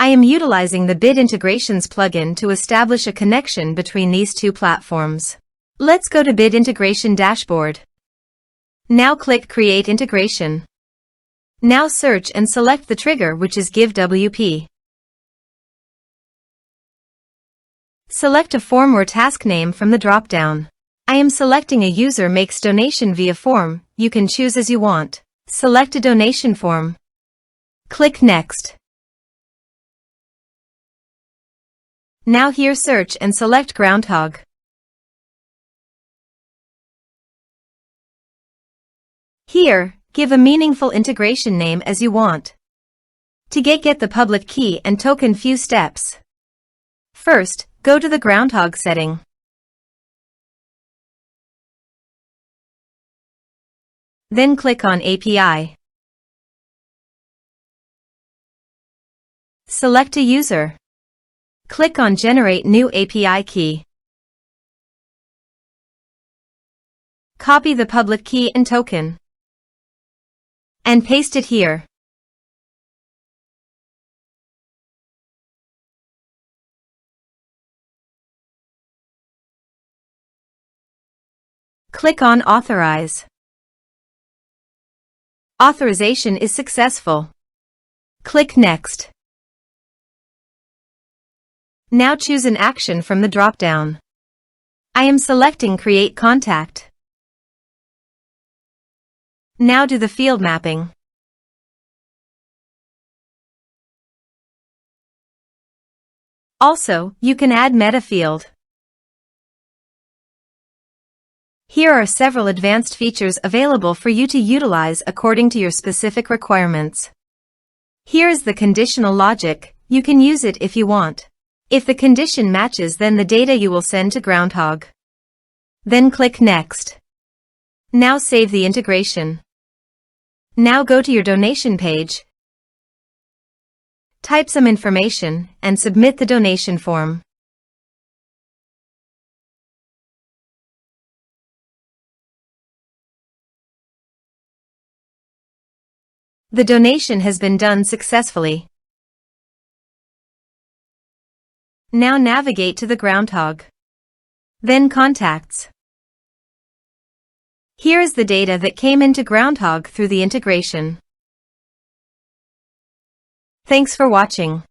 I am utilizing the Bit Integrations plugin to establish a connection between these two platforms. Let's go to Bit Integration Dashboard. Now click Create Integration. Now search and select the trigger, which is GiveWP. Select a form or task name from the drop-down. I am selecting a user makes donation via form. You can choose as you want. Select a donation form. Click Next. Now here search and select Groundhogg. Here, give a meaningful integration name as you want. To get the public key and token, few steps. First, go to the Groundhogg setting. Then click on API. Select a user. Click on Generate New API Key. Copy the public key and token and paste it here. Click on Authorize. Authorization is successful. Click Next. Now choose an action from the drop-down. I am selecting Create Contact. Now do the field mapping. Also, you can add meta field. Here are several advanced features available for you to utilize according to your specific requirements. Here is the conditional logic. You can use it if you want. If the condition matches, then the data you will send to Groundhogg. Then click Next. Now save the integration. Now go to your donation page. Type some information and submit the donation form. The donation has been done successfully. Now navigate to the Groundhogg. Then Contacts. Here is the data that came into Groundhogg through the integration. Thanks for watching.